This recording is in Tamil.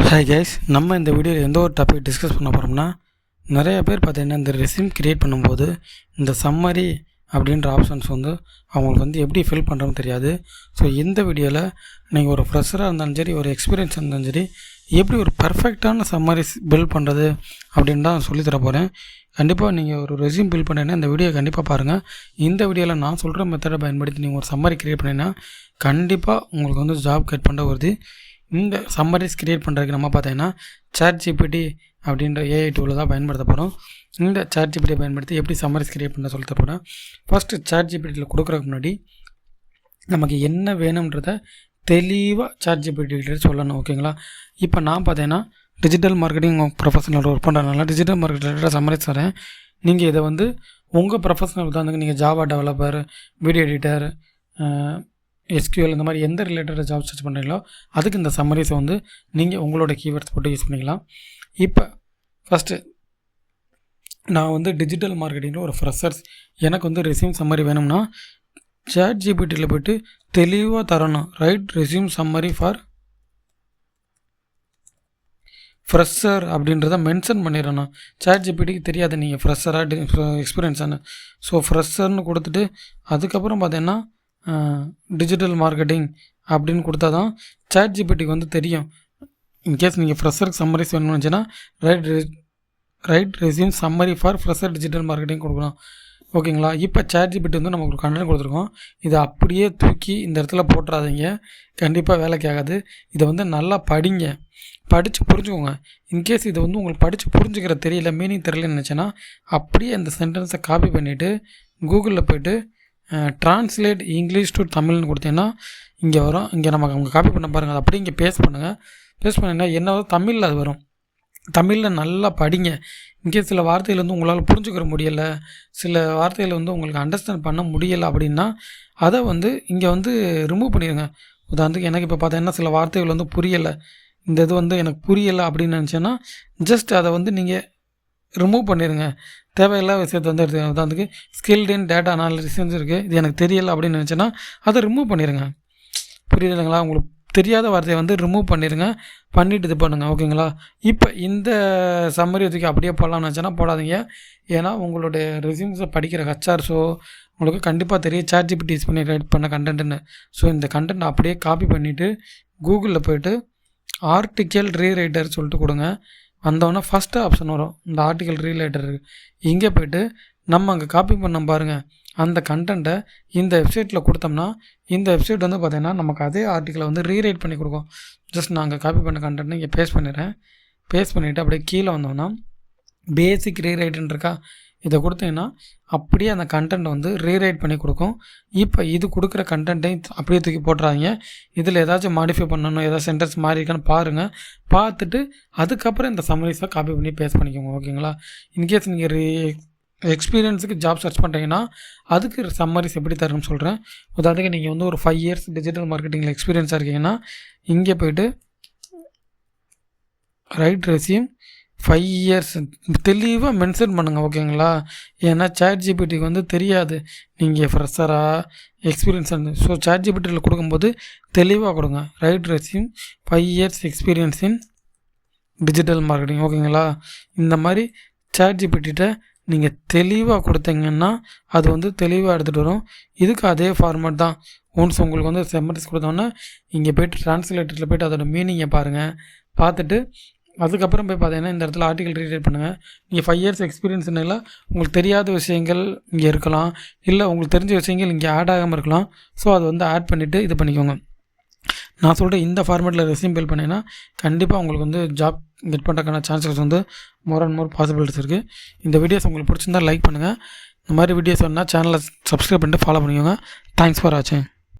ஹாய் கைஸ், நம்ம இந்த வீடியோவில் எந்த ஒரு டாபிக் டிஸ்கஸ் பண்ண போகிறோம்னா, நிறைய பேர் பார்த்தீங்கன்னா இந்த ரெஸ்யூம் க்ரியேட் பண்ணும்போது இந்த சம்மரி அப்படின்ற ஆப்ஷன்ஸ் அவங்களுக்கு எப்படி ஃபில் பண்ணுறோன்னு தெரியாது. ஸோ இந்த வீடியோவில் நீங்கள் ஒரு ஃப்ரெஷராக இருந்தாலும் சரி, ஒரு எக்ஸ்பீரியன்ஸ் இருந்தாலும் சரி, எப்படி ஒரு பர்ஃபெக்டான சம்மரிஸ் பில்ட் பண்ணுறது அப்படின்னு தான் சொல்லித்தர போகிறேன். கண்டிப்பாக நீங்கள் ஒரு ரெஸ்யூம் பில்ட் பண்ணீங்கன்னா இந்த வீடியோ கண்டிப்பாக பாருங்கள். இந்த வீடியோவில் நான் சொல்கிற மெத்தடை பயன்படுத்தி நீங்கள் ஒரு சம்மரி க்ரியேட் பண்ணிங்கன்னா கண்டிப்பாக உங்களுக்கு ஜாப் கட் பண்ண வருது. இந்த சம்மரிஸ் க்ரியேட் பண்ணுறதுக்கு நம்ம பார்த்தீங்கன்னா ChatGPT அப்படின்ற ஏஐ டூலை தான் பயன்படுத்த போகிறோம். இந்த ChatGPT பயன்படுத்தி எப்படி சம்மரிஸ் க்ரியேட் பண்ண சொல்லித்த போகிறேன். ஃபஸ்ட்டு ChatGPTயில் கொடுக்குறதுக்கு முன்னாடி நமக்கு என்ன வேணுன்றதை தெளிவாக ChatGPT சொல்லணும். ஓகேங்களா? இப்போ நான் பார்த்தீங்கன்னா டிஜிட்டல் மார்க்கெட்டிங் ப்ரொஃபஷனல் ஒர்க் பண்ணுறதுனால டிஜிட்டல் மார்க்கெட்டில் சம்மரிஸ் தரேன். நீங்கள் இதை உங்கள் ப்ரொஃபஷனல் தான் நீங்கள் Java developer, video editor, SQL இந்த மாதிரி எந்த ரிலேட்டடாக ஜாப் சர்ச் பண்ணுறீங்களோ அதுக்கு இந்த சம்மரிஸை நீங்கள் உங்களோட கீவேர்ட்ஸ் போட்டு யூஸ் பண்ணிக்கலாம். இப்போ ஃபஸ்ட்டு நான் டிஜிட்டல் மார்க்கெட்டிங்கில் ஒரு ஃப்ரெஷர்ஸ், எனக்கு ரெஸ்யூம் சம்மரி வேணும்னா ChatGPTயில் போய்ட்டு தெளிவாக தரணும். Right resume summary for fresher அப்படின்றத மென்ஷன் பண்ணிடணும். ChatGPTக்கு தெரியாது நீங்கள் ஃப்ரெஷராக எக்ஸ்பீரியன்ஸானு. ஸோ ஃப்ரெஷர்னு கொடுத்துட்டு அதுக்கப்புறம் பார்த்தீங்கன்னா டிஜிட்டல் மார்க்கெட்டிங் அப்படின்னு கொடுத்தா தான் ChatGPTக்கு தெரியும். இன்கேஸ் நீங்கள் ஃப்ரெஷருக்கு சம்மரிஸ் வேணும்னு வச்சுன்னா right resume summary for fresher digital marketing கொடுக்கணும். ஓகேங்களா? இப்போ ChatGPT நமக்கு ஒரு கண்டென்ட் கொடுத்துருக்கோம். இதை அப்படியே தூக்கி இந்த இடத்துல போட்டுறாதீங்க, கண்டிப்பாக வேலைக்கு ஆகாது. இதை நல்லா படிங்க, படித்து புரிஞ்சுக்கோங்க. இன்கேஸ் இது உங்களுக்கு படித்து புரிஞ்சுக்கிற தெரியல, மீனிங் தெரியலன்னு நினச்சேன்னா அப்படியே அந்த சென்டென்ஸை காப்பி பண்ணிவிட்டு கூகுளில் போய்ட்டு ட்ரான்ஸ்லேட் இங்கிலீஷ் டு தமிழ்னு கொடுத்தீங்கன்னா இங்கே வரும். இங்கே நமக்கு அவங்க காப்பி பண்ண பாருங்கள். அது அப்படியே இங்கே பேஸ்ட் பண்ணுங்கள். பேஸ்ட் பண்ணிங்கன்னா என்ன தமிழில் அது வரும். தமிழில் நல்லா படிங்க. இங்கே சில வார்த்தைகள் உங்களால் புரிஞ்சுக்கிற முடியலை, சில வார்த்தைகள் உங்களுக்கு அண்டர்ஸ்டாண்ட் பண்ண முடியலை அப்படின்னா அதை இங்கே ரிமூவ் பண்ணிடுங்க. உதாரணத்துக்கு எனக்கு இப்போ பார்த்தீங்கன்னா சில வார்த்தைகள் புரியலை, இந்த இது எனக்கு புரியலை அப்படின்னு நினச்சேன்னா ஜஸ்ட் அதை நீங்கள் ரிமூவ் பண்ணிடுங்க. தேவையில்லாத விஷயத்தை எடுத்துக்கணும். உதாரணத்துக்கு ஸ்கில்டு இன் டேட்டா அனாலிசிஸ் இருக்குது, இது எனக்கு தெரியலை அப்படின்னு நினச்சேன்னா அதை ரிமூவ் பண்ணிடுங்க. புரியுதுங்களா? உங்களுக்கு தெரியாத வார்த்தையை ரிமூவ் பண்ணிடுங்க. பண்ணிவிட்டு இது பண்ணுங்கள். ஓகேங்களா? இப்போ இந்த சம்மரி அப்படியே போடலாம்னு நினச்சேன்னா போடாதீங்க. ஏன்னா உங்களுடைய ரெஸ்யூம்ஸை படிக்கிற ஹச்ஆர்ஸோ உங்களுக்கு கண்டிப்பாக தெரியும் ChatGPT யூஸ் பண்ணி ரைட் பண்ண கண்டென்ட்டுன்னு. ஸோ இந்த கண்டென்ட் அப்படியே காப்பி பண்ணிவிட்டு கூகுளில் போய்ட்டு ஆர்டிக்கல் ரீரைட்டர் சொல்லிட்டு கொடுங்க. வந்தோடனே ஃபஸ்ட்டு ஆப்ஷன் வரும், இந்த ஆர்டிக்கல் ரீரைட்டர் இருக்குது. இங்கே போய்ட்டு நம்ம அங்கே காப்பி பண்ண பாருங்கள். அந்த கண்டென்ட்டை இந்த வெப்சைட்டில் கொடுத்தோம்னா இந்த வெப்சைட் பார்த்திங்கன்னா நமக்கு அதே ஆர்டிக்கலை ரீரைட் பண்ணி கொடுக்கும். ஜஸ்ட் நான் அங்கே காப்பி பண்ண கண்டென்ட்டை இங்கே பேஸ்ட் பண்ணிடுறேன். பேஸ்ட் பண்ணிவிட்டு அப்படியே கீழே வந்தோம்னா பேசிக் ரீரைட்டுன்னு இருக்கா, இதை கொடுத்தீங்கன்னா அப்படியே அந்த கண்டென்ட்டை ரீரைட் பண்ணி கொடுக்கும். இப்போ இது கொடுக்குற கண்டென்ட்டையும் அப்படியே தூக்கி போட்டுறாதீங்க. இதில் ஏதாச்சும் மாடிஃபை பண்ணணும், ஏதாவது சென்டென்ஸ் மாறி இருக்கான்னு பாருங்கள். பார்த்துட்டு அதுக்கப்புறம் இந்த சம்மரிஸை காப்பி பண்ணி பேஸ்ட் பண்ணிக்கோங்க. ஓகேங்களா? இன்கேஸ் நீங்கள் எக்ஸ்பீரியன்ஸுக்கு ஜாப் சர்ச் பண்ணுறீங்கன்னா அதுக்கு சம்மரிஸ் எப்படி தரணும்னு சொல்கிறேன். உதாரணத்துக்கு நீங்கள் ஒரு 5 இயர்ஸ் டிஜிட்டல் மார்க்கெட்டிங்கில் எக்ஸ்பீரியன்ஸாக இருக்கீங்கன்னா இங்கே போய்ட்டு ரைட் ரெஸ்யூம் 5 இயர்ஸ் தெளிவாக மென்ஷன் பண்ணுங்கள். ஓகேங்களா? ஏன்னா ChatGPTக்கு தெரியாது நீங்கள் ஃப்ரெஷராக எக்ஸ்பீரியன்ஸ் ஸோ ChatGPTயில் கொடுக்கும்போது தெளிவாக கொடுங்க. Right resume 5 years experience in digital marketing. ஓகேங்களா? இந்த மாதிரி ChatGPT நீங்கள் தெளிவாக கொடுத்தீங்கன்னா அது தெளிவாக எடுத்துகிட்டு வரும். இதுக்கு அதே ஃபார்மேட் தான். ஒன்ஸ் உங்களுக்கு சம்மரிஸ் கொடுத்தோன்னா இங்கே போய்ட்டு ட்ரான்ஸ்லேட்டரில் போய்ட்டு அதோட மீனிங்கை பாருங்கள். பார்த்துட்டு அதுக்கப்புறம் போய் பார்த்தீங்கன்னா இந்த இடத்துல ஆர்டிக்கல் ரீரைட் பண்ணுங்கள். நீங்கள் 5 இயர்ஸ் எக்ஸ்பீரியன்ஸ்னால உங்களுக்கு தெரியாத விஷயங்கள் இங்கே இருக்கலாம், இல்லை உங்களுக்கு தெரிஞ்ச விஷயங்கள் இங்கே ஆட் ஆகாமல் இருக்கலாம். ஸோ அது ஆட் பண்ணிவிட்டு இது பண்ணிக்கோங்க. நான் சொல்கிறேன் இந்த ஃபார்மேட்டில் ரெஸ்யூம் பில் பண்ணிங்கன்னா கண்டிப்பாக உங்களுக்கு ஜாப் கெட் பண்ணுறதுக்கான chances more and more possibilities இருக்குது. இந்த வீடியோஸ் உங்களுக்கு பிடிச்சிருந்தால் லைக் பண்ணுங்கள். இந்த மாதிரி வீடியோஸ் வேணுன்னா சேனலை சப்ஸ்கிரைப் பண்ணிட்டு ஃபாலோ பண்ணிக்கோங்க. தேங்க்ஸ் ஃபார் வாட்சிங்.